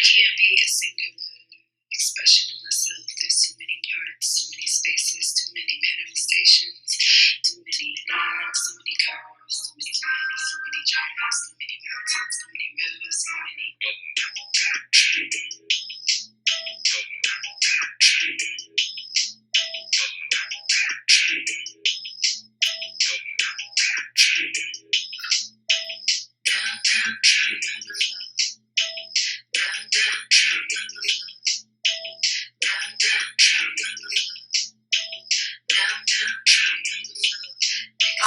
can't be a singular expression of myself. There's too many parts, too many spaces, too many manifestations, too many lines, too many curves, too many valleys, too many drives, too many mountains, too many rivers, too many.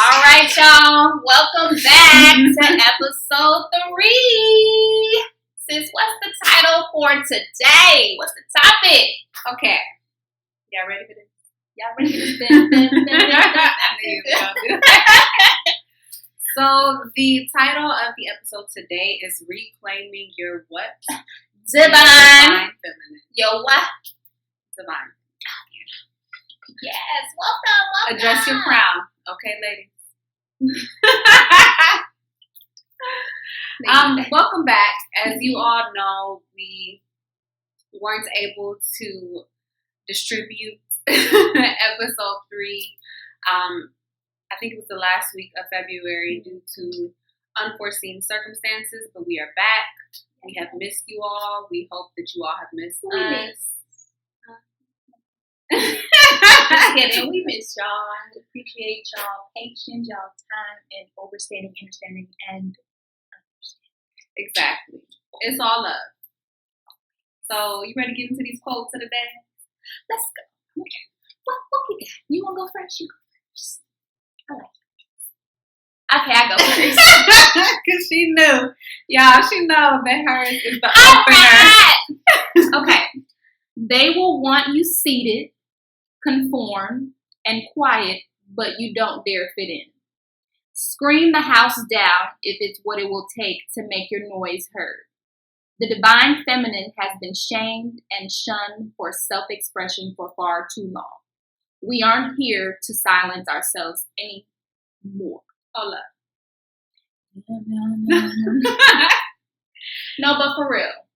All right, y'all. Welcome back to episode 3. Sis, what's the title for today? What's the topic? Okay. Y'all ready for this? Y'all ready for this? I knew you were gonna do that. So the title of the episode today is Reclaiming Your what? Divine. Feminine. Yo, what? Divine. Yes. Welcome. Address your crown. Okay, ladies. Welcome back. As you all know, we weren't able to distribute episode 3. I think it was the last week of February due to unforeseen circumstances, but we are back. We have missed you all. We hope that you all have missed us. Just kidding. We miss y'all. We appreciate y'all patience, y'all time, and understanding, and understanding. Exactly. It's all love. So, you ready to get into these quotes of the day? Let's go. Okay. What we got? You want to go first? You go first. I like it. Okay, I go first. Because she knew. Y'all, she know that hers is the opener. Okay. They will want you seated, conform, and quiet, but you don't dare fit in. Scream the house down if it's what it will take to make your noise heard. The divine feminine has been shamed and shunned for self-expression for far too long. We aren't here to silence ourselves anymore. Hold up. No, but for real.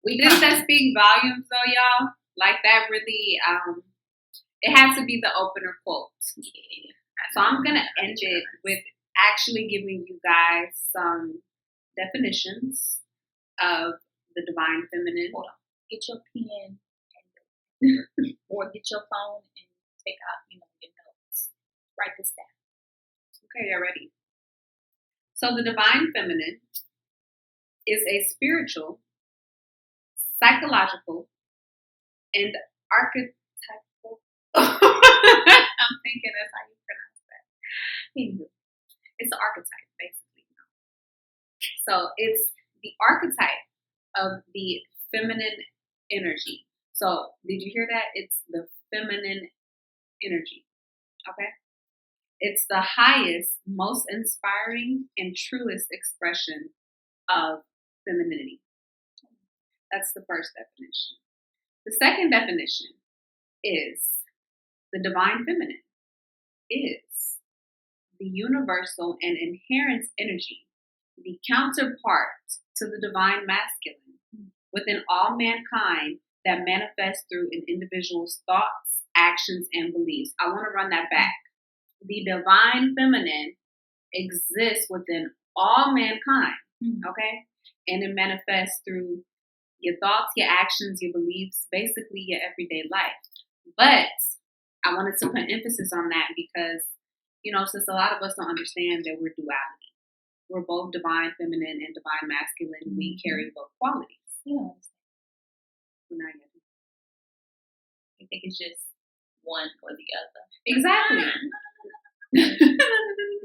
Didn't that speak volumes though, y'all? Like that really, it has to be the opener quote. Yeah. So I'm going to end it with actually giving you guys some definitions of the divine feminine. Hold on. Get your pen or get your phone and take out, your notes. Write this down. Okay, y'all ready? So the divine feminine is a spiritual, psychological, and archetypal. I'm thinking that's how you pronounce that. It's the archetype, basically. So it's the archetype of the feminine energy. So did you hear that? It's the feminine energy. Okay? It's the highest, most inspiring, and truest expression of femininity. That's the first definition. The second definition is the divine feminine is the universal and inherent energy, the counterpart to the divine masculine within all mankind that manifests through an individual's thoughts, actions, and beliefs. I want to run that back. The divine feminine exists within all mankind, okay? And it manifests through your thoughts, your actions, your beliefs, basically your everyday life. But I wanted to put emphasis on that because, since a lot of us don't understand that we're duality. We're both divine feminine and divine masculine. We carry both qualities. You Not yet. You think it's just one or the other? Exactly.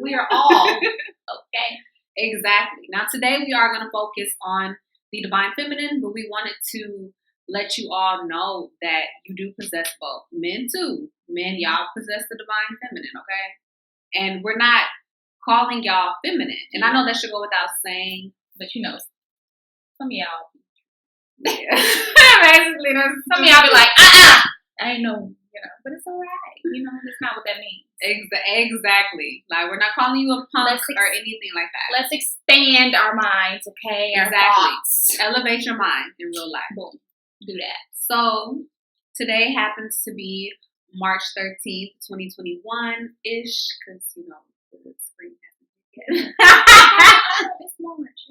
We are all. Okay. Exactly. Now today we are going to focus on the divine feminine, but we wanted to let you all know that you do possess both. Men too. Men, y'all possess the divine feminine, okay? And we're not calling y'all feminine. And I know that should go without saying, but some of y'all. Yeah. Basically, some of y'all be like, I ain't know but it's all right. That's not what that means. Exactly. Like, we're not calling you a punk or anything like that. Let's expand our minds, okay? Exactly. Our thoughts. Elevate your mind in real life. Boom. Do that. So today happens to be March 13th, 2021-ish, because, the spring hasn't hit yet. It's March.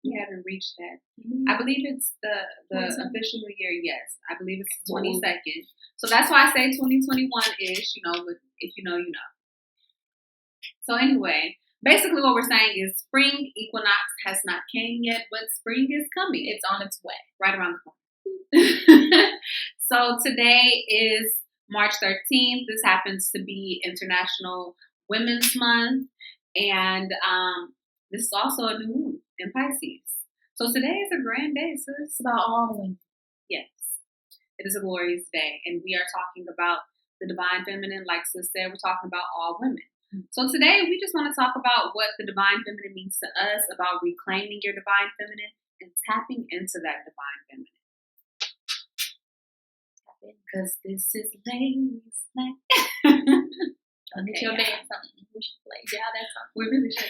We haven't reached that. I believe it's the official year. Yes, I believe it's the 22nd. So that's why I say 2021-ish. If you know, you know. So anyway, basically what we're saying is spring equinox has not came yet, but spring is coming. It's on its way, right around the corner. So today is March 13th. This happens to be International Women's Month, and this is also a new moon in Pisces. So today is a grand day, sis. It's about all women. Yes. It is a glorious day. And we are talking about the divine feminine. Like sis said, we're talking about all women. So today we just want to talk about what the divine feminine means to us, about reclaiming your divine feminine and tapping into that divine feminine. Because this is ladies' night. Get your dance something. We should play. Yeah, that's something. We really should.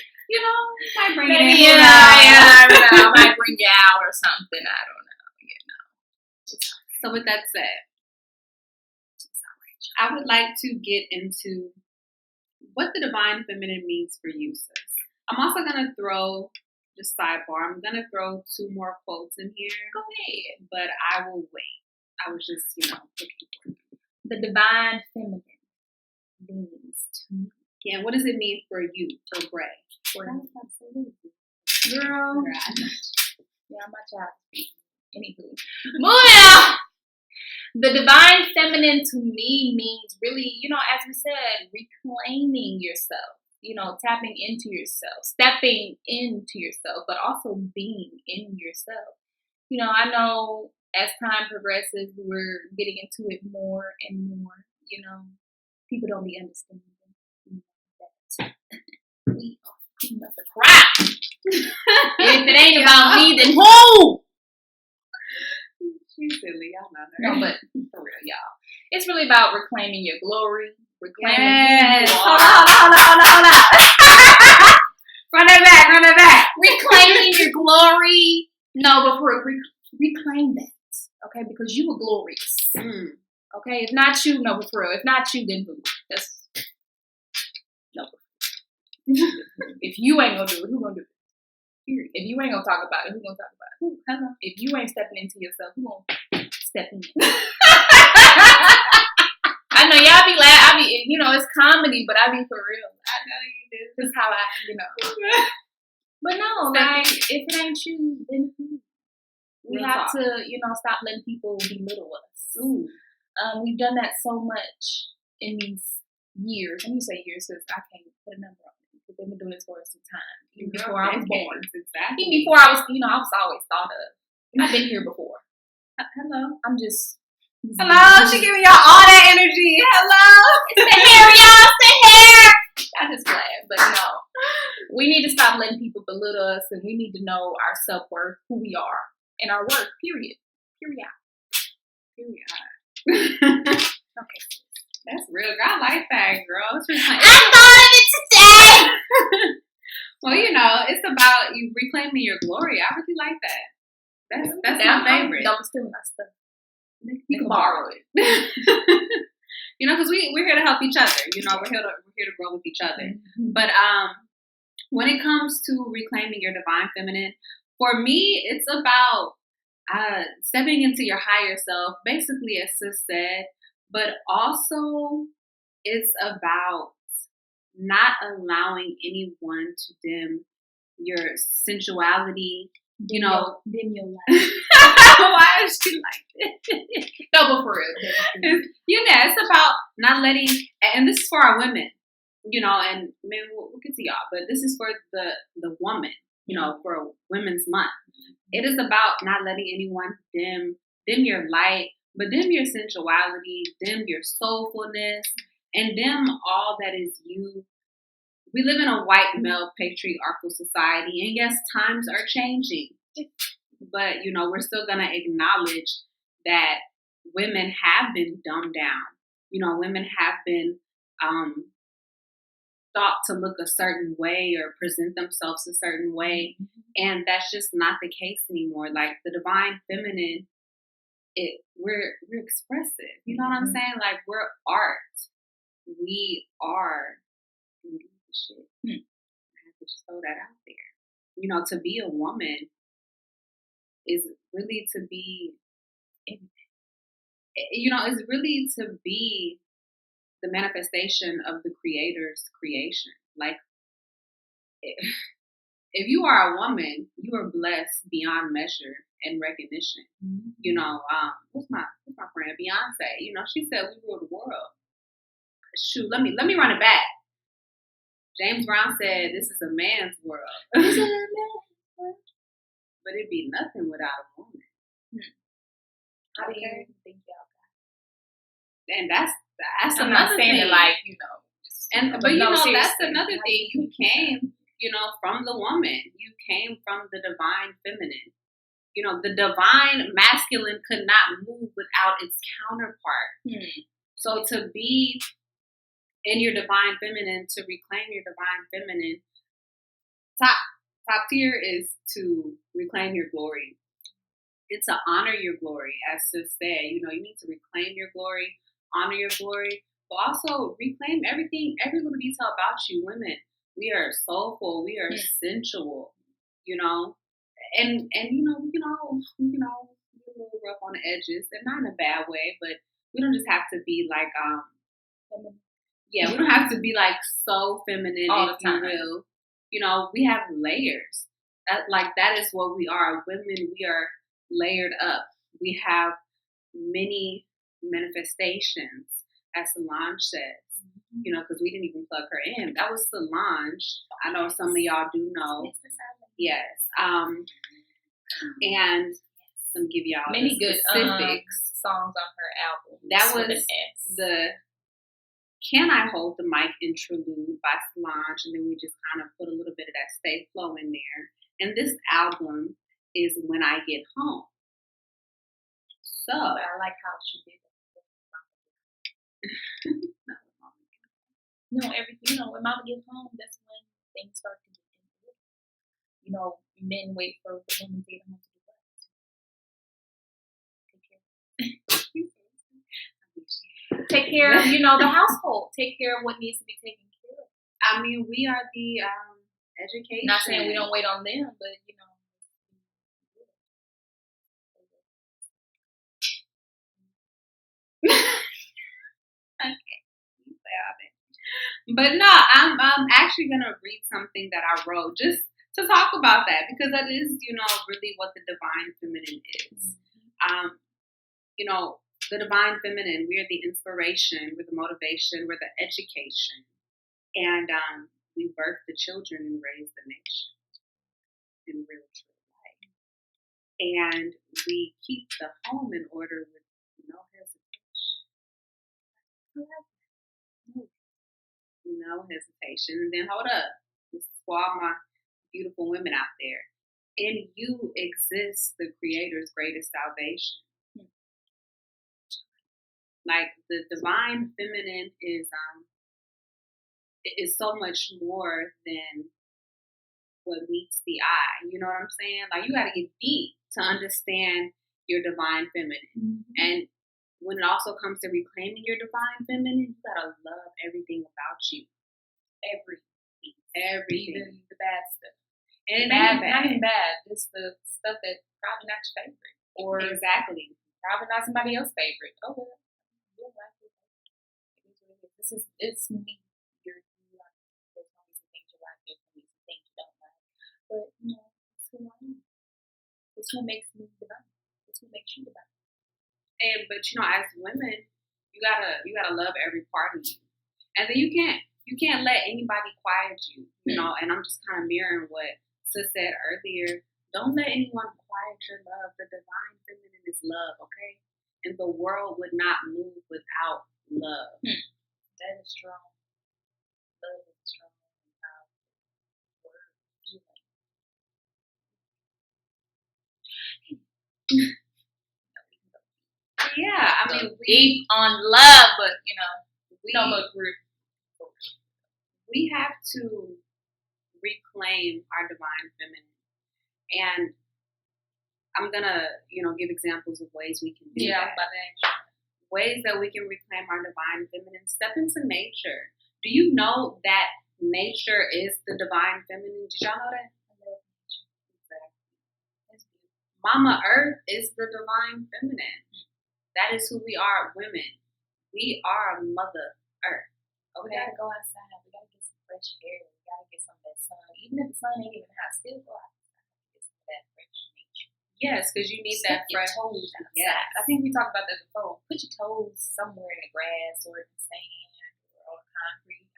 Might bring it in. Yeah, I don't know. Might bring you out or something. I don't know. So with that said, I would like to get into what the divine feminine means for you, sis. I'm also going to throw, just sidebar, I'm going to throw 2 more quotes in here. Go ahead. But I will wait. I was just, looking for the divine feminine means to me. Yeah, what does it mean for you, for Bray? Girl. Yeah, my child. Anywho. Moving. The divine feminine to me means really, as we said, reclaiming yourself, tapping into yourself, stepping into yourself, but also being in yourself. I know as time progresses, we're getting into it more and more, people don't be understanding that we are cleaning up the crap. If it ain't about me, then who? She's silly, y'all know that. No, but for real, y'all. It's really about reclaiming your glory, reclaiming who you are. Hold on. Run that back. Reclaiming your glory. No, but for reclaim that. Okay, because you were glorious. Okay, if not you, no, but for real. If not you, then who? That's no. If you ain't gonna do it, who gonna do it? Period. If you ain't gonna talk about it, who gonna talk about it? Hello. If you ain't stepping into yourself, who gonna step in? I know y'all be laughing. It's comedy, but I be for real. I know you do. This is how But no, like if it ain't you, then who? We have to, stop letting people belittle us. Ooh. We've done that so much in these years. Let me say years because I can't put a number on it. Because they've been doing this for some time. Even before I was born. Exactly. Even before I was, I was always thought of. I've been here before. Hello. I'm just. Hello. She giving y'all all that energy. Hello. It's the hair, y'all. It's the hair. I just laugh. But no. We need to stop letting people belittle us. And we need to know our self-worth, who we are. And our worth, period. Period. Okay. That's real. I like that, girl. I thought of it today. Well, it's about you reclaiming your glory. I really like that. That's my favorite. Don't steal my stuff. You can borrow it. Because we're here to help each other. We're here to grow with each other. Mm-hmm. But when it comes to reclaiming your divine feminine, for me, it's about stepping into your higher self, basically, as sis said, but also it's about not allowing anyone to dim your sensuality, dim your life. Why is she like this? No, but for real. It's about not letting, and this is for our women, and maybe we'll get to y'all, but this is for the woman, for Women's Month. It is about not letting anyone dim your light, but dim your sensuality, dim your soulfulness, and dim all that is you. We live in a white male patriarchal society, and yes, times are changing. But, you know, we're still going to acknowledge that women have been dumbed down. You know, women have been thought to look a certain way or present themselves a certain way. And that's just not the case anymore. Like the divine feminine, we're expressive. You know what I'm saying? Like we're art. We are shit. I have to just throw that out there. You know, to be a woman is really to be, you know, is really to be the manifestation of the Creator's creation. Like, if you are a woman, you are blessed beyond measure and recognition. You know, what's my friend Beyonce? You know, she said we rule the world. Shoot, let me run it back. James Brown said this is a man's world. But it'd be nothing without a woman. How do you think y'all got it? And that's I'm another not saying thing. It like, you know. But you know, seriously. that's another thing. You came, you know, from the woman. You came from the divine feminine. You know, the divine masculine could not move without its counterpart. So to be in your divine feminine, to reclaim your divine feminine, top tier is to reclaim your glory. It's to honor your glory, as Sis said. You know, you need to reclaim your glory, honor your glory, but also reclaim everything, every little detail about you. Women, we are soulful, we are sensual, you know, and you know, we can all be a little rough on the edges, and not in a bad way, but we don't just have to be like we don't have to be like so feminine, all if the time. you will. You know, we have layers. That is what we are. Women, we are layered up. We have many manifestations, as Solange says. You know, because we didn't even plug her in. That was Solange. I know some of y'all do know. Yes. And let me give y'all many good specifics. songs on her album. That was the Can I Hold the Mic interlude by Solange, and then we just kind of put a little bit of that Stay Flow in there. And this album is When I Get Home. So I like how she did that. No, when Mama gets home, that's when things start to get into it. You know, men wait for the women to get home to do what? Take care of, you know, the household. Take care of what needs to be taken care of. I mean, we are the education. Not saying we don't wait on them, but you know. Okay. But no, I'm actually gonna read something that I wrote just to talk about that, because that is, you know, really what the divine feminine is. You know, the divine feminine, we're the inspiration, we're the motivation, we're the education, and we birth the children and raise the nation in real true life. And we keep the home in order with no hesitation. No hesitation. And then hold up. This is for all my beautiful women out there. In you exists the Creator's greatest salvation. Like the divine feminine is so much more than what meets the eye. You know what I'm saying? Like you gotta get deep to understand your divine feminine. And when it also comes to reclaiming your divine feminine, you gotta love everything about you. Everything. Even the bad stuff. And it not ain't even bad. It's the stuff that's probably not your favorite. Or exactly. Probably not somebody else's favorite. Oh well. It's me. You like, there's gonna be some things you like, there's gonna be some things you don't like. But you know, it's who I am. It's what makes me divine. It's what makes you divine. But you know, as women, you gotta love every part of you. And then you can't let anybody quiet you. You know, and I'm just kind of mirroring what Sis said earlier. Don't let anyone quiet your love. The divine feminine is love, okay? And the world would not move without love. That is strong. Love is strong and powerful. Word, feeling. Yeah, I mean, deep on love, but we don't look rude. We have to reclaim our divine feminine, and I'm gonna, give examples of ways we can do that. Ways that we can reclaim our divine feminine. Step into nature. Do you know that nature is the divine feminine? Did y'all know that? Mama Earth is the divine feminine. That is who we are, women. We are Mother Earth. Okay? We gotta go outside. We gotta get some fresh air. We gotta get some of that sun. Even if the sun ain't even hot, still go outside. Get some of that fresh nature. Yes, because you need that fresh. Toes outside. Yes. I think we talked about that before. Put your toes somewhere in the grass or in the sand or on concrete.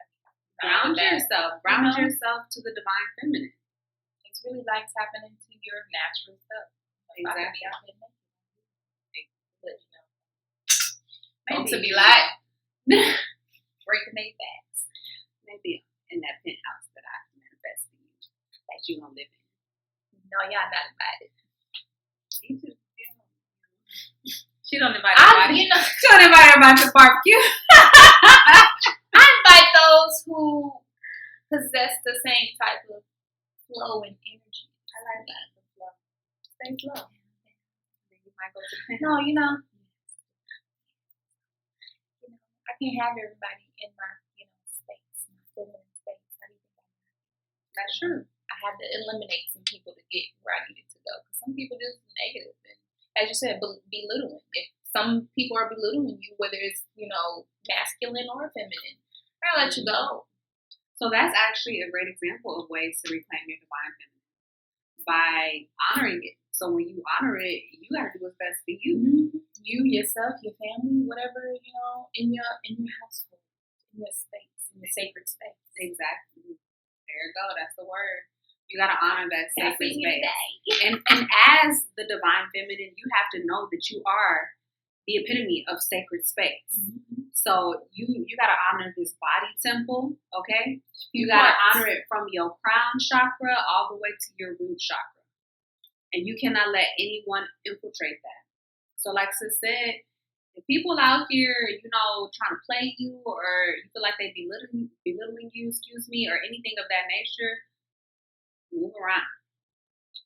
Ground yourself. Ground yourself to the divine feminine. It's really like tapping into your natural stuff. Exactly. But, maybe to be like breaking their backs. Maybe in that penthouse that I manifest for you that you gonna live in. No, y'all not invited. She don't invite everybody. She don't invite everybody to barbecue. I invite those who possess the same type of flow and energy. I like that. The flow. Stay flow. Then you might go to the penthouse. No, I can't have everybody in my, space, my feminine space. How do you think That's true. I had to eliminate some people to get where I needed to go. Because some people just negative and, as you said, belittling. If some people are belittling you, whether it's, masculine or feminine, I'll let you go. So that's actually a great example of ways to reclaim your divine feminine by honoring it. So when you honor it, you got to do what's best for you. Mm-hmm. You, yourself, your family, whatever, in your household, in your space, in your sacred space. Exactly. There you go. That's the word. You got to honor that sacred space. And as the divine feminine, you have to know that you are the epitome of sacred space. Mm-hmm. So you got to honor this body temple, okay? You got to honor it from your crown chakra all the way to your root chakra. And you cannot let anyone infiltrate that. So like Sis said, if people out here, trying to play you or you feel like they belittling you, or anything of that nature, move around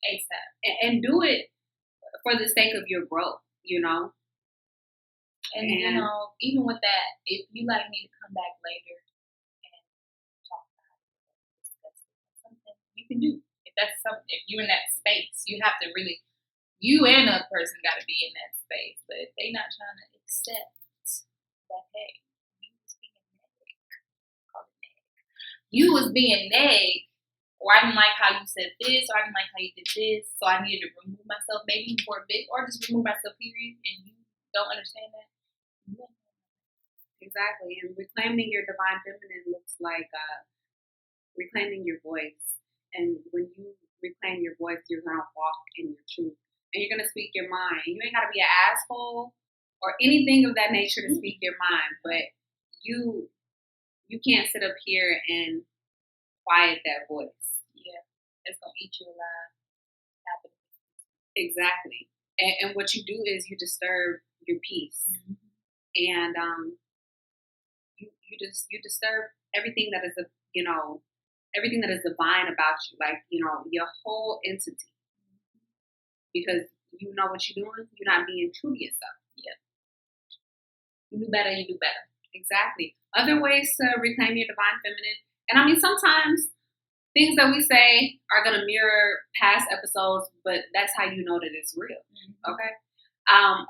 ASAP. And do it for the sake of your growth, And, even with that, if you like me to come back later and talk about it, discuss something you can do. If you're in that space, you have to really, you and a person got to be in that space. But if they're not trying to accept that, hey, you was being neg, call it neg. You was being neg, or I didn't like how you said this, or I didn't like how you did this, so I needed to remove myself maybe for a bit, or just remove myself, period, and you don't understand that. Exactly. And reclaiming your divine feminine looks like reclaiming your voice. And when you reclaim your voice, you're going to walk in your truth. And you're going to speak your mind. You ain't got to be an asshole or anything of that nature to speak your mind. But you can't sit up here and quiet that voice. Yeah. It's going to eat you alive. Exactly. And what you do is you disturb your peace. Mm-hmm. And you disturb everything that is everything that is divine about you, like your whole entity, because you know what you're doing. You're not being true to yourself. Yeah. You do better. Exactly. Other ways to reclaim your divine feminine, and I mean sometimes things that we say are gonna mirror past episodes, but that's how you know that it's real. Mm-hmm. Okay.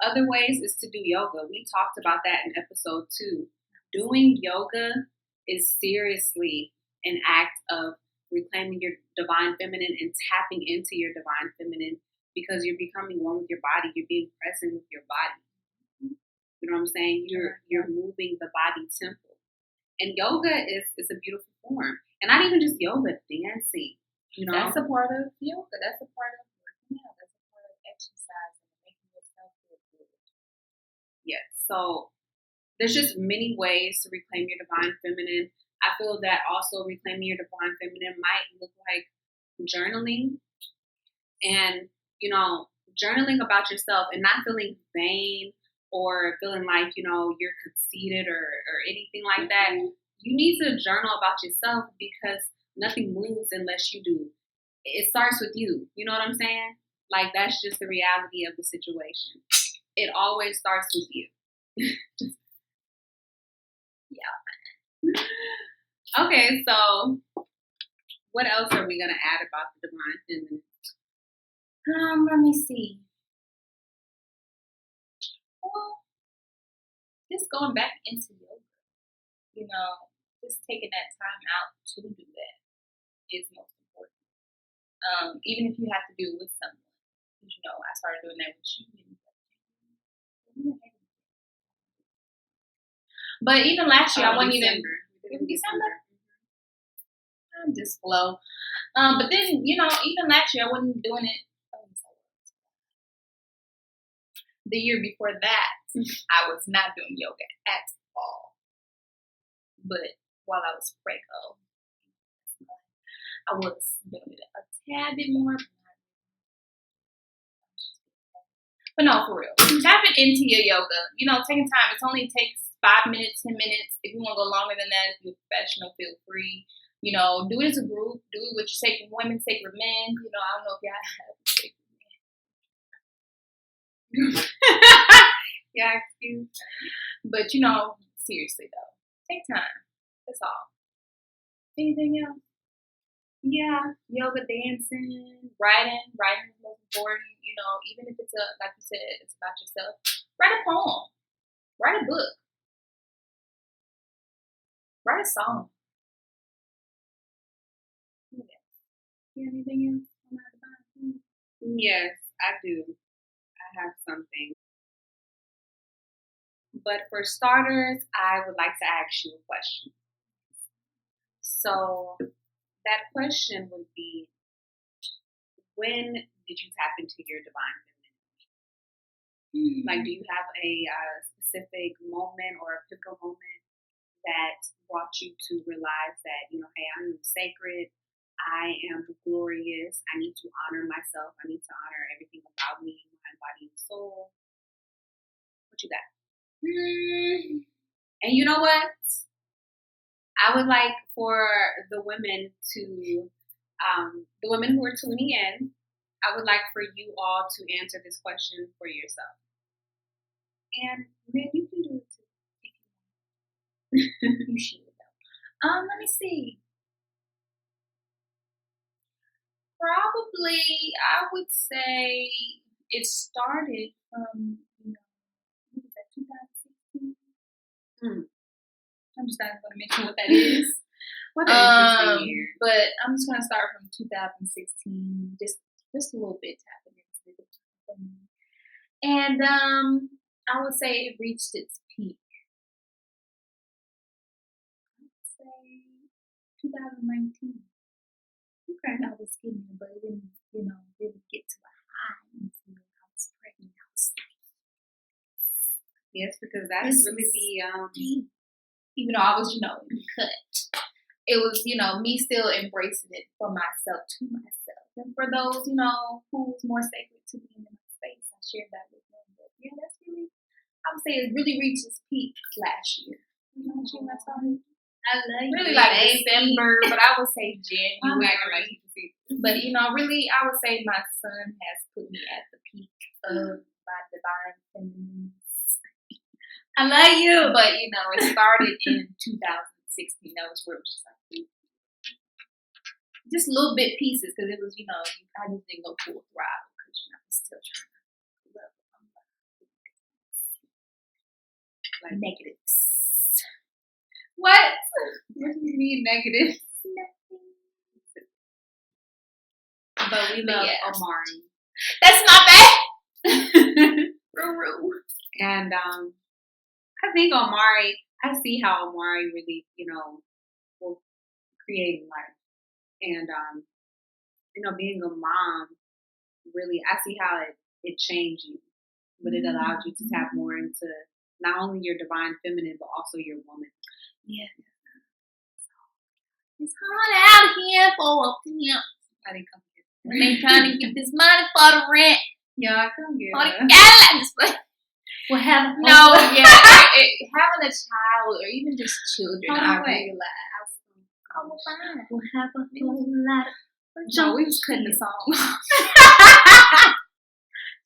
Other ways is to do yoga. We talked about that in episode 2. Doing yoga is seriously an act of reclaiming your divine feminine and tapping into your divine feminine, because you're becoming one with your body. You're being present with your body. You know what I'm saying? You're moving the body temple. And yoga is a beautiful form. And not even just yoga, dancing. That's a part of yoga. That's a part of working out. That's a part of exercising, making yourself feel good. Yes. So there's just many ways to reclaim your divine feminine. I feel that also reclaiming your divine feminine might look like journaling. And, journaling about yourself and not feeling vain or feeling like, you're conceited or anything like that. You need to journal about yourself because nothing moves unless you do. It starts with you. You know what I'm saying? Like, that's just the reality of the situation. It always starts with you. Yeah. Okay, so what else are we going to add about the divine feminine? Let me see. Well, just going back into yoga, just taking that time out to do that is most important. Even if you have to do it with someone. I started doing that with you. But even last year, I wasn't even in December. I'm just slow. But then, even last year, I wasn't doing it. The year before that, I was not doing yoga at all. But while I was preco, I was doing it a tad bit more. But no, for real. Tapping into your yoga, taking time. It only takes 5 minutes, 10 minutes. If you want to go longer than that, if you're a professional, feel free. Do it as a group. Do it with your sacred women, sacred men. I don't know if y'all have sacred men. Yeah, excuse me. But, seriously, though. Take time. That's all. Anything else? Yeah, yoga, dancing, writing. Writing is most important. Even if it's like you said, it's about yourself. Write a poem. Write a book. Write a song. Yeah. You have anything else? Yes, I do. I have something. But for starters, I would like to ask you a question. So that question would be, when did you tap into your divine femininity? Like, do you have a specific moment or a pivotal moment that brought you to realize that, hey, I'm sacred, I am glorious, I need to honor myself, I need to honor everything about me, mind, body, and soul? What you got? And you know what? I would like for the women the women who are tuning in, I would like for you all to answer this question for yourself. And man, you can do it too if you want. You should though. Let me see. Probably, I would say it started from, what was that, 2016? I'm just not going to mention what that is. What an interesting year. But I'm just going to start from 2016, just a little bit tapping into it. And I would say it reached its peak. I would say 2019. Okay. I was getting it, but it didn't, really get to a high until I was pregnant. I was like, yes, because that is really the even though I was, cut. It was, me still embracing it for myself, to myself. And for those, who was more sacred to me in my space, I shared that with them. But yeah, that's really, I would say it really reached its peak last year. Last year I started. I love you. Really like December, but I would say January. But, really, I would say my son has put me at the peak of my divine feminine. I love you. But, it started in 2016. That was where it was just like, just little bit pieces, because it was, I just didn't go full throttle because, I was still trying to love like negatives. What? What do you mean negative? Nothing. But we love Omari. That's my bad. Ruru. And I think Omari, I see how Omari really, will create life. And, being a mom, really, I see how it changed you. But it allowed you to tap more into not only your divine feminine, but also your woman. Yeah. It's hard out here for a pimp. I didn't come here. When they trying to get this money for the rent. Yeah, I come get Like, her. yes! Well, have No, having a child or even just children, Hold I on, wait. realize. Oh, fine. We'll have a whole lot of No, we was cutting the song.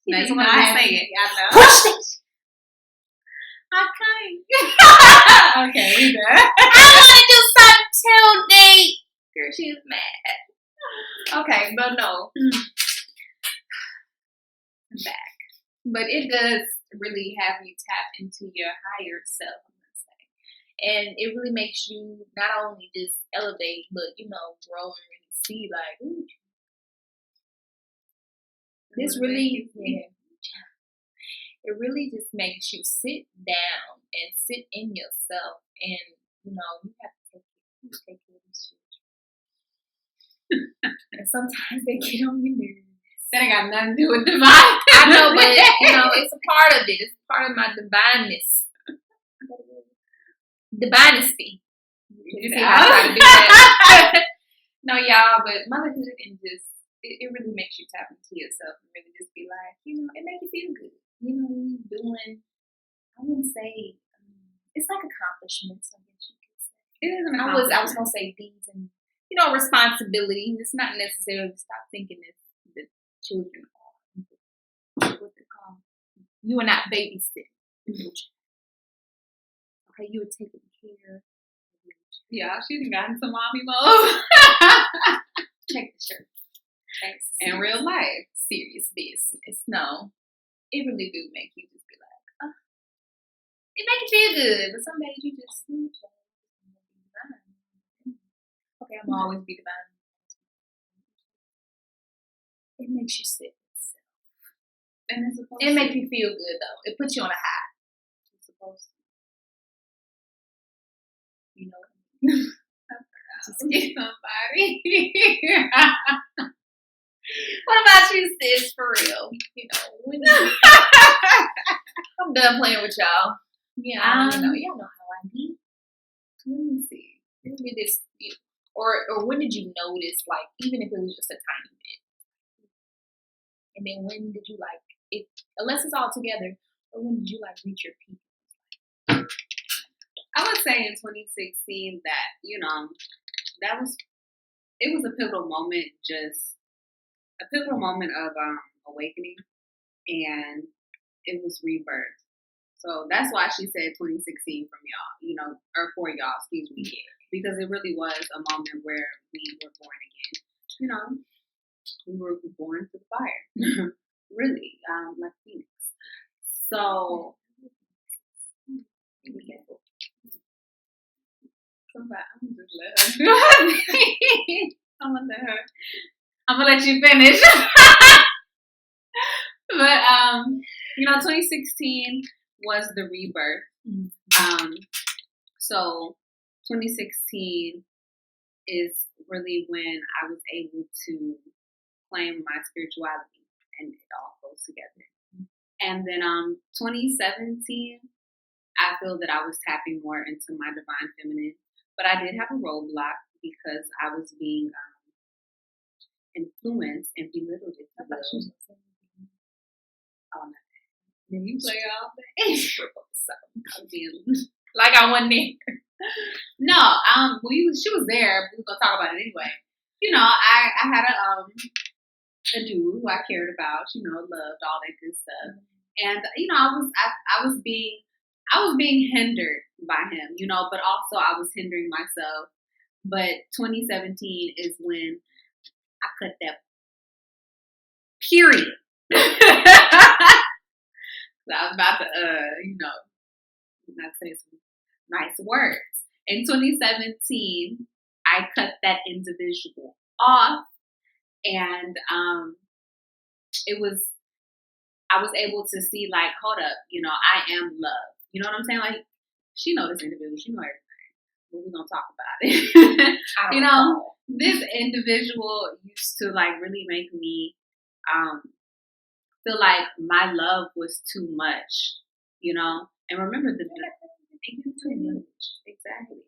Now Just you wanted know to I say say it. it. I know. Push this. I can't. Okay, we done. I want to do something too deep. Girl, she's mad. Okay, but no. I'm back. But it does really have you tap into your higher self, I'm gonna say. And it really makes you not only just elevate, but grow and really see like, ooh, this really, it really just makes you sit down and sit in yourself, and you have to take care of these children. And sometimes they get on your nerves. That ain't got nothing to do with divine. I know, but it's a part of it. It's part of my divineness. Divinesty. You see how I try to do that? No, y'all, but motherhood and just it really makes you tap into yourself and really just be like, it makes you feel good. You're doing, I wouldn't say, it's like accomplishments, I guess you could say. It is an I was going to say these and, responsibilities. It's not necessarily stop thinking that the children are, what's it called? You are not babysitting your child. Okay, you are taking care of your child. Yeah, she done got into mommy mode. Check the shirt. Thanks. In real life. Serious business. No. It really do make you just be like, oh. It make you feel good. But some days you just okay, I'm gonna always be divine. It makes you sit with yourself. And it's supposed It makes you feel good though. It puts you on a high. It's supposed to. You know what I mean? Just get somebody. What about you, sis? For real? I'm done playing with y'all. Yeah, y'all know how I be. Let me see. When did this, or when did you notice, like, even if it was just a tiny bit? And then when did you unless it's all together, or when did you reach your peak? I would say in 2016 that, it was a pivotal moment, just a pivotal moment of awakening, and it was rebirth. So that's why she said 2016 from y'all, or for y'all, excuse me, because it really was a moment where we were born again. We were born to the fire, really, like Phoenix. So, I'm just let her. I'm gonna let you finish. But 2016 was the rebirth. So 2016 is really when I was able to claim my spirituality, and it all goes together. And then 2017, I feel that I was tapping more into my divine feminine, but I did have a roadblock because I was being influenced and belittled. Then you play all day. Like I wasn't there. No, she was there. We were gonna talk about it anyway. I had a dude who I cared about. Loved all that good stuff, and I was being hindered by him. But also I was hindering myself. But 2017 is when I cut that period. I was about to, not say some nice words. In 2017, I cut that individual off, and I was able to see, like, hold up, I am love. You know what I'm saying? Like, she know this individual, she know everything, but we're gonna talk about it. This individual used to really make me feel like my love was too much, and remember too much. Exactly.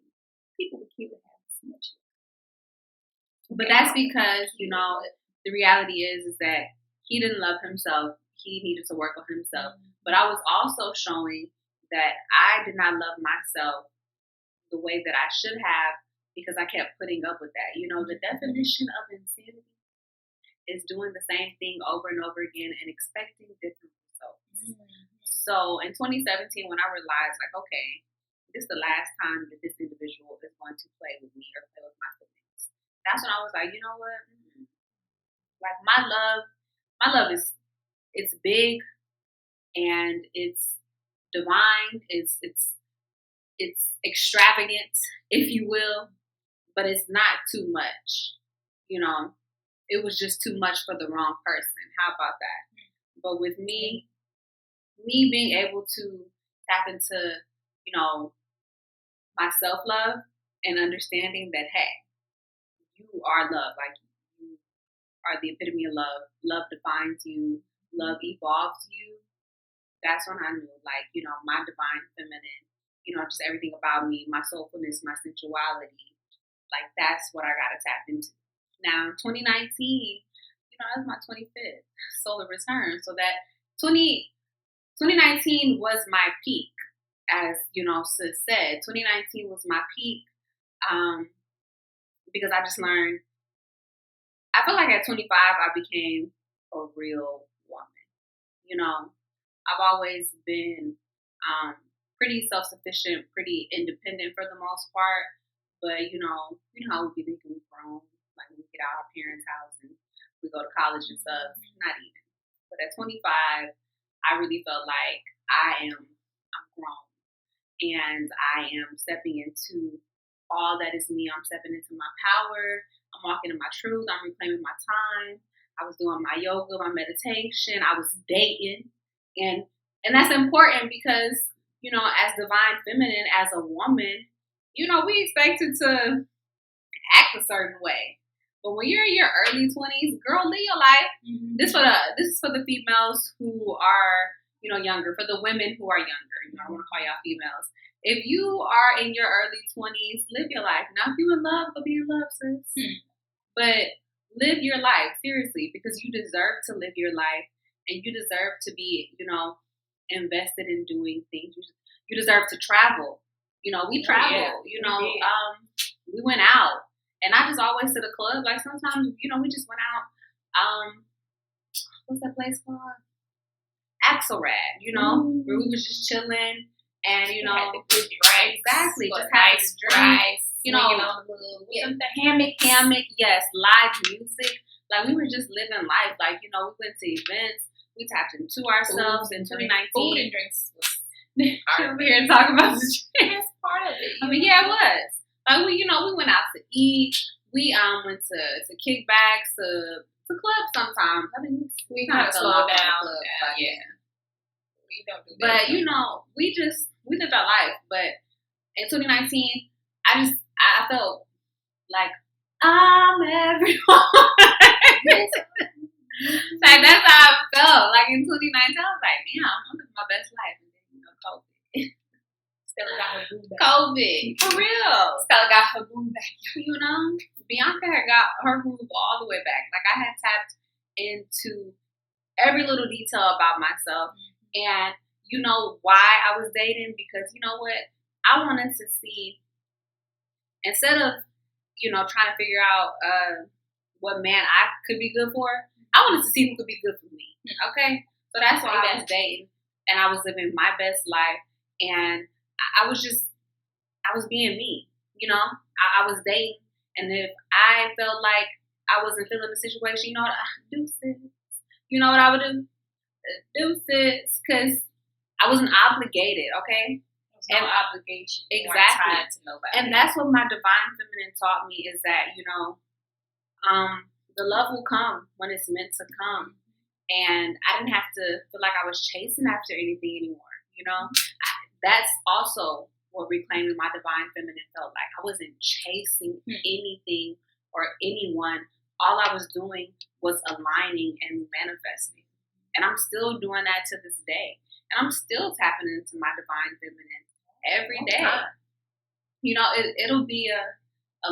People would keep it too much. But that's because, the reality is that he didn't love himself. he needed to work on himself. But I was also showing that I did not love myself the way that I should have because I kept putting up with that. You know, the definition of insanity is doing the same thing over and over again and expecting different results. So in 2017, when I realized, like, okay, this is the last time that this individual is going to play with me or play with my feelings, that's when I was like, you know what? Like my love is, it's big and it's divine. It's extravagant, if you will, but it's not too much. You know, it was just too much for the wrong person. How about that? But with me being able to tap into, you know, my self-love and understanding that, hey, you are love. Like, you are the epitome of love. Love defines you. Love evolves you. That's when I knew, like, you know, my divine feminine, you know, just everything about me, my soulfulness, my sensuality, like, that's what I got to tap into. Now, 2019, you know, that's my 25th solar return. So that 2019 was my peak, as, you know, Sis said. 2019 was my peak because I just learned, I feel like at 25, I became a real woman. You know, I've always been pretty self-sufficient, pretty independent for the most part. But, you know how we be thinking we're grown, like when we get out of our parents' house and we go to college and stuff. Not even. But at 25, I really felt like I'm grown. And I am stepping into all that is me. I'm stepping into my power. I'm walking in my truth. I'm reclaiming my time. I was doing my yoga, my meditation. I was dating. And that's important because, you know, as divine feminine, as a woman, you know, we expected to act a certain way. But when you're in your early 20s, girl, live your life. This is for the females who are, you know, younger, for the women who are younger. You know, I want to call y'all females. If you are in your early 20s, live your life. Now, if you're in love, go be in love, sis. But live your life, seriously, because you deserve to live your life and you deserve to be, you know, invested in doing things. You deserve to travel. You know, we travel, you know, we went out. And I just always to the club. Like sometimes, you know, we just went out. What's that place called? Axelrad, you know, where we was just chilling and, you know, exactly, just nice drives, you know, the hammock, yes, live music. Like we were just living life. Like, you know, we went to events, we tapped into ourselves in 2019. Food and drinks. Over here and talk about the drinks. That's part of it. I mean, yeah, it was. Like we, you know, we went out to eat. We went to kickbacks, to clubs sometimes. I mean, we kind of slow down. Yeah. We don't do that. But you know, we lived our life. But in 2019, I felt like I'm everyone. Like that's how I felt. Like in 2019, I was like, damn, I'm living my best life. And then, you know, COVID. Stella got her groove back. COVID, for real. Stella got her groove back. You know, Bianca had got her groove all the way back. Like I had tapped into every little detail about myself. And you know why I was dating? Because you know what? I wanted to see, instead of, you know, trying to figure out what man I could be good for, I wanted to see who could be good for me. Okay? So that's why I was dating. And I was living my best life. And I was being me, you know. I was dating, and if I felt like I wasn't feeling the situation, you know what I do, sis. You know what I would do, sis, because I wasn't obligated, okay? No obligation. Exactly. To nobody. And that's what my divine feminine taught me is that, you know, the love will come when it's meant to come, and I didn't have to feel like I was chasing after anything anymore, you know. That's also what reclaiming my divine feminine felt like. I wasn't chasing anything or anyone. All I was doing was aligning and manifesting. And I'm still doing that to this day. And I'm still tapping into my divine feminine every day. You know, it'll be a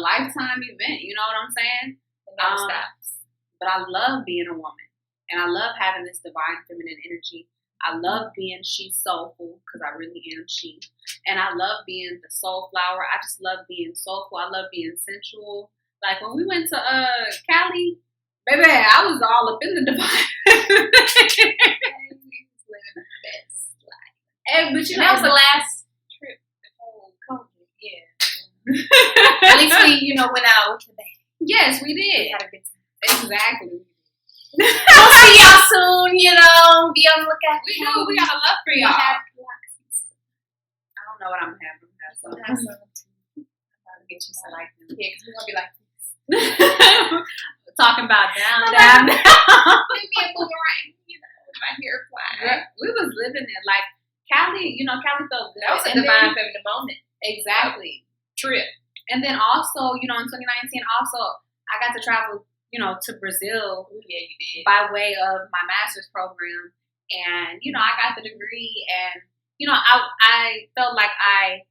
lifetime event. You know what I'm saying? It never stops. But I love being a woman. And I love having this divine feminine energy. I love being she soulful because I really am she. And I love being the soul flower. I just love being soulful. I love being sensual. Like when we went to Cali, baby, I was all up in the divine. Living the best life. But you know, That was the last trip. The whole COVID. Yeah. At least we, went out with the band. yes, we We did. had a good time. Exactly. We'll see y'all soon. Be on the lookout. We do. We got a love for We y'all. have I don't know what I'm having. some. I'm gonna get you some. I like them. Yeah, because we're gonna be like this. Talking about down. Give me a boomerang. My hair fly. We was living it like Cali. Cali felt good. That was a And divine then- feminine moment. Exactly. Trip. And then also, in 2019, also I got to travel, to Brazil Oh yeah, you did. by way of my master's program, and I got the degree, and I felt like I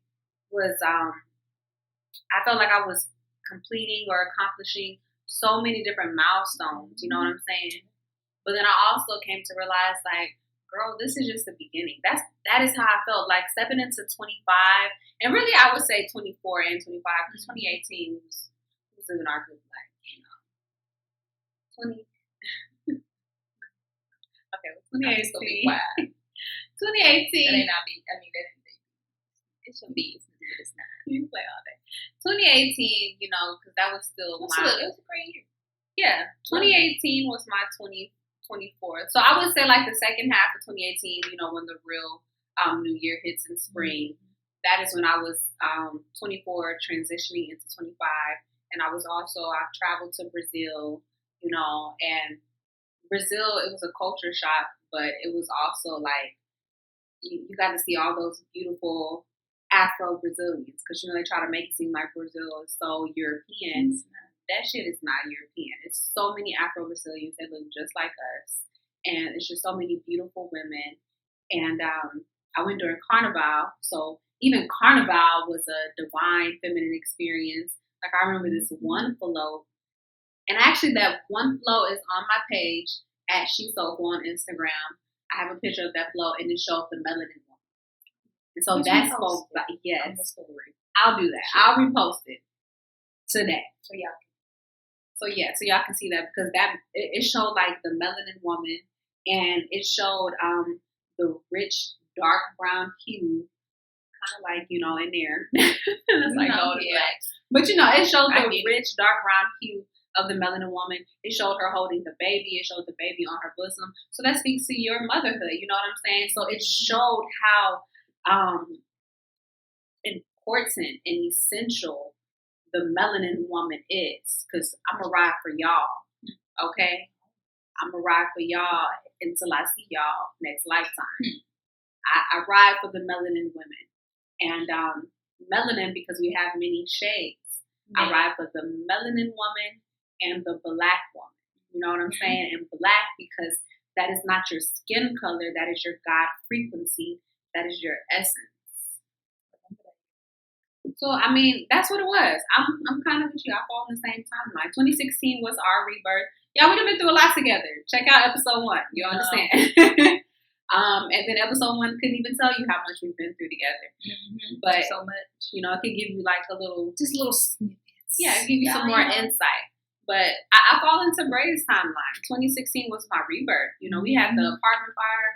was completing or accomplishing so many different milestones. You know what I'm saying? But then I also came to realize, like, girl, this is just the beginning. That is how I felt, like stepping into 25, and really I would say 24 and 25, because 2018 was living our good life. 20. Okay, well, 2018. Wow. 2018. That ain't not be. I mean, that ain't. It should be. It's not. You play all day. 2018, because that was still It my. was a great year. Yeah, 2018 was my 2024. So I would say like the second half of 2018, when the real new year hits in spring, that is when I was 24, transitioning into 25. And I traveled to Brazil, and Brazil, it was a culture shock, but it was also like, you got to see all those beautiful Afro-Brazilians, because, they try to make it seem like Brazil is so European. That shit is not European. It's so many Afro-Brazilians that look just like us. And it's just so many beautiful women. And I went during Carnival. So even Carnival was a divine feminine experience. Like I remember this one float. And actually that one float is on my page at She Soulful on Instagram. I have a picture of that float, and it shows the melanin woman. And so that's spoke about, yes. On the story. I'll do that. I'll repost it today. So y'all. So y'all can see that, because it showed like the melanin woman, and it showed the rich dark brown hue, kind of like in there. It's like gold and black. But it showed the rich dark brown hue of the melanin woman. It showed her holding the baby. It showed the baby on her bosom. So that speaks to your motherhood. You know what I'm saying? So it showed how important and essential the melanin woman is, because I'm going to ride for y'all, okay? I'm going to ride for y'all until I see y'all next lifetime. I ride for the melanin women. And melanin, because we have many shades. I ride for the melanin woman and the black woman. You know what I'm saying? And black, because that is not your skin color. That is your God frequency. That is your essence. So, I mean, that's what it was. I'm kind of with you. I fall in the same timeline. 2016 was our rebirth. Yeah, we've been through a lot together. Check out episode 1. You understand? And then episode 1 couldn't even tell you how much we've been through together. But so much. it could give you like a little, Just little snippets. yeah, give you some more insight. But I fall into Bray's timeline. 2016 was my rebirth. We had the apartment fire.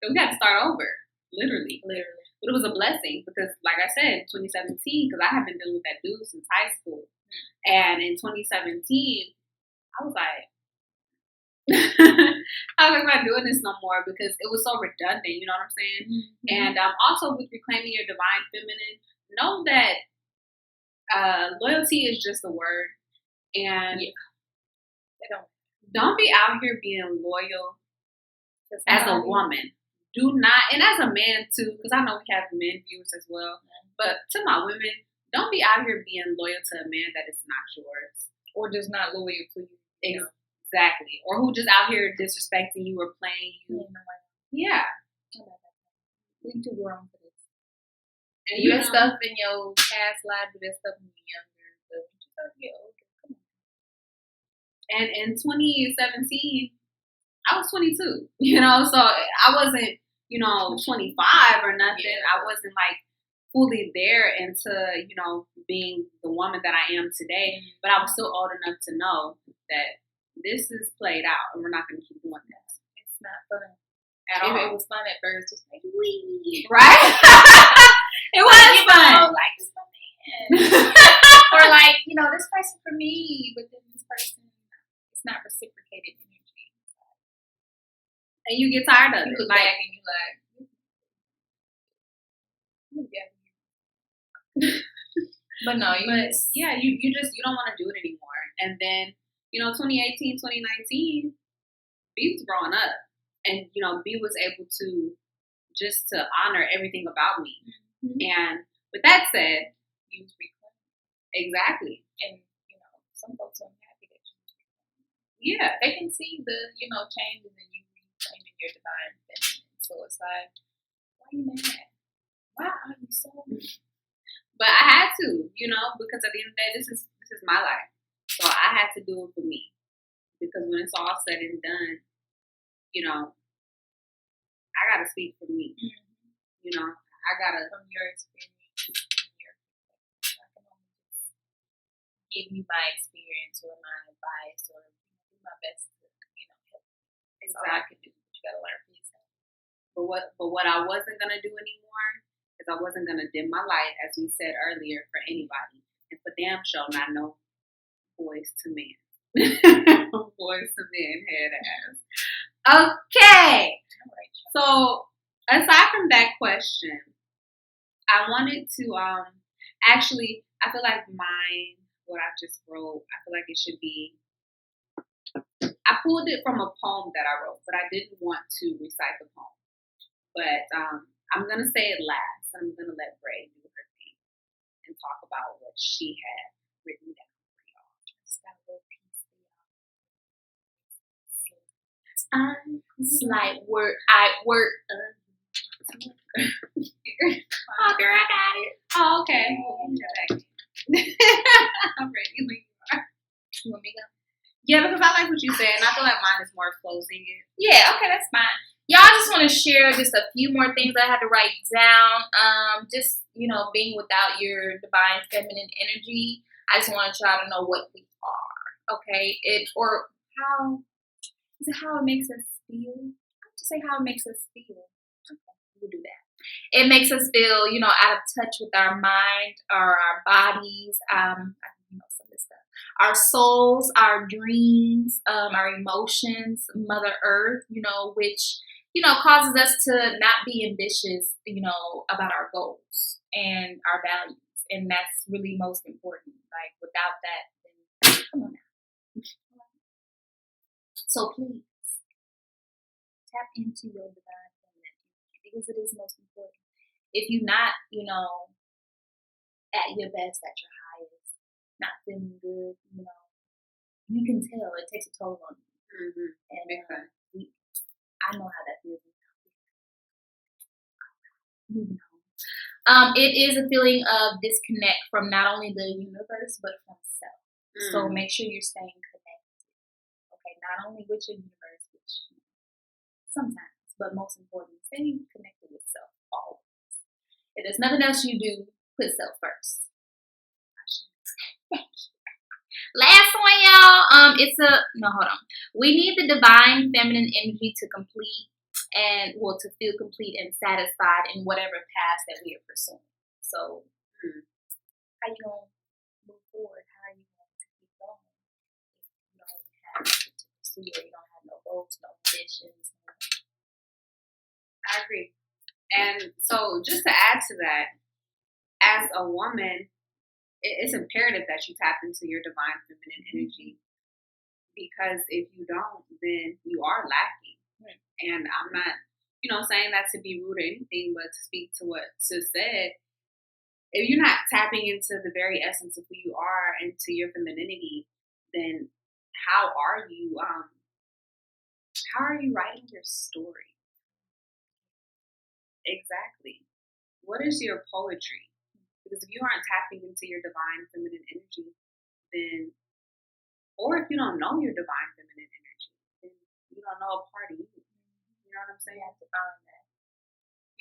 So we had to start over, literally. But it was a blessing because, like I said, 2017, because I have been dealing with that dude since high school. And in 2017, I was like, I'm not doing this no more, because it was so redundant, you know what I'm saying? And also with reclaiming your divine feminine, know that loyalty is just a word. And don't be out here being loyal as a woman. Do not, and as a man too, because I know we have men viewers as well. But to my women, don't be out here being loyal to a man that is not yours, or just not loyal to you. Exactly, or who just out here disrespecting you or playing you. Yeah, We too grown for this. and You had stuff in your past life, but that stuff when you're younger. But when you start to get older, come on. And in 2017, I was 22, so I wasn't, 25 or nothing. Yeah. I wasn't like fully there into, being the woman that I am today. Mm-hmm. But I was still old enough to know that this is played out and we're not going to keep doing this. It's not fun At all. all. It was fun at first. It was like, wee. Right? It was fun. Like, it's my man. Or like, this person for me, but then this person, it's not reciprocated energy. And you get tired of You it. look Like, back and you like, but no, you don't want to do it anymore. And then, 2018, 2019, B was growing up. And, B was able to just to honor everything about me. Mm-hmm. And with that said, you reclaim. Exactly. And, some folks are happy that you reclaim. Yeah. They can see the, changes in you reclaiming your divine feminine. So it's like, why are you mad? Why are you so mad? But I had to, because at the end of the day, this is my life. So I had to do it for me. Because when it's all said and done, I gotta speak for me. Mm-hmm. I gotta, from your experience, I can only give you my experience or my advice or do my best to, help. That's all I can do. But you gotta learn for yourself. But what I wasn't gonna do anymore is I wasn't gonna dim my light, as we said earlier, for anybody, and for damn sure not no boys to men. Boys to men head ass. Okay. So aside from that question, I wanted to actually, I feel like what I just wrote, I feel like it should be, I pulled it from a poem that I wrote, but I didn't want to recite the poem. But I'm going to say it last. I'm going to let Bray do her thing and talk about what she had written down for y'all. Just that little piece for y'all. Slight word. Oh, girl, I got it. Oh, okay. I'm ready when you are. You want me to go? Yeah, because I like what you said, and I feel like mine is more closing it. Yeah, okay, that's fine. Y'all, just want to share just a few more things I had to write down. Just, being without your divine feminine energy, I just want y'all to know what we are, okay? How it makes us feel? I have to say how it makes us feel. Okay, we'll do that. It makes us feel, out of touch with our mind or our bodies, some of this stuff. Our souls, our dreams, our emotions, Mother Earth, which, causes us to not be ambitious, about our goals and our values. And that's really most important. Like, without that, then come on now. So please, tap into your divine feminine energy because it is most important. If you're not, at your best, at your highest, not feeling good, you can tell it takes a toll on you. Mm-hmm. And I know how that feels. Moving on. It is a feeling of disconnect from not only the universe but from self. So make sure you're staying connected. Okay, not only with your universe, which sometimes, but most importantly, staying connected with self always. If there's nothing else you do, put self first. Last one, y'all. Hold on. We need the divine feminine energy to complete to feel complete and satisfied in whatever path that we are pursuing. So, how you gonna move forward? How are you going to keep going? If you don't have nothing to pursue, or you don't have no goals, no ambitions. I agree. And so, just to add to that, as a woman, it's imperative that you tap into your divine feminine energy, because if you don't, then you are lacking. And I'm not, saying that to be rude or anything, but to speak to what Sis said. If you're not tapping into the very essence of who you are and to your femininity, then how are you writing your story? Exactly. What is your poetry? Because if you aren't tapping into your divine feminine energy, then, or if you don't know your divine feminine energy, then you you don't know a part of you. You know what I'm saying? You have to find that.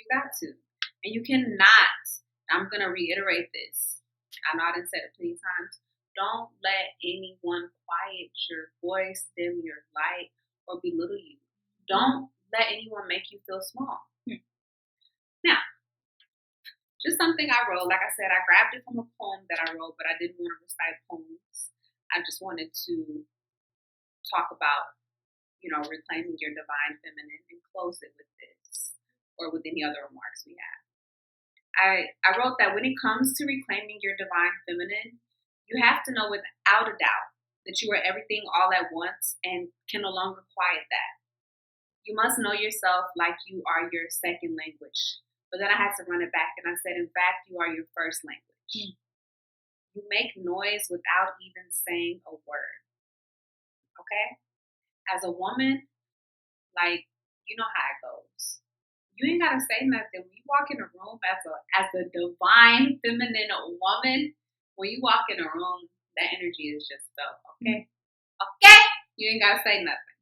You got to. And you cannot, I'm going to reiterate this. I know I done said it plenty times. Don't let anyone quiet your voice, dim your light, or belittle you. Don't let anyone make you feel small. Now, just something I wrote. Like I said, I grabbed it from a poem that I wrote, but I didn't want to recite poems. I just wanted to talk about, reclaiming your divine feminine and close it with this or with any other remarks we have. I wrote that when it comes to reclaiming your divine feminine, you have to know without a doubt that you are everything all at once and can no longer quiet that. You must know yourself like you are your second language. But then I had to run it back and I said, in fact, you are your first language. You make noise without even saying a word. Okay? As a woman, you know how it goes. You ain't gotta say nothing. When you walk in a room as a divine feminine woman, when you walk in a room, that energy is just felt. Okay? Okay? You ain't gotta say nothing.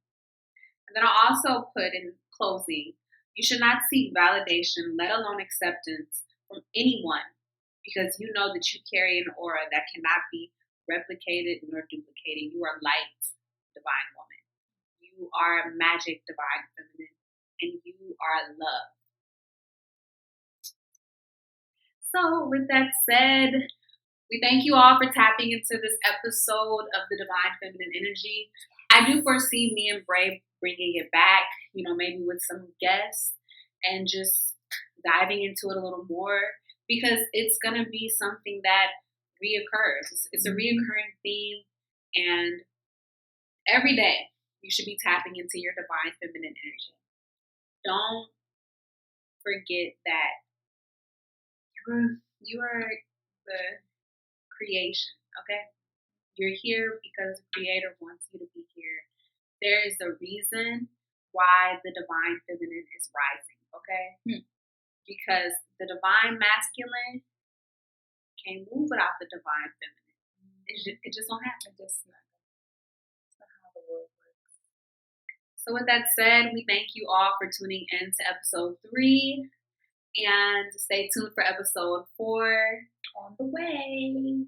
And then I also put in closing, you should not seek validation, let alone acceptance from anyone, because you know that you carry an aura that cannot be replicated nor duplicated. You are light, divine woman. You are magic, divine feminine, and you are love. So with that said, we thank you all for tapping into this episode of the Divine Feminine Energy. I do foresee me and Brave bringing it back, maybe with some guests and just diving into it a little more, because it's going to be something that reoccurs. It's a reoccurring theme, and every day you should be tapping into your divine feminine energy. Don't forget that you are the creation, okay? You're here because the Creator wants you to be here. There is a reason why the divine feminine is rising, okay? Because the divine masculine can't move without the divine feminine. It just don't happen. That's not how the world works. So with that said, we thank you all for tuning in to episode 3. And stay tuned for episode 4 on the way.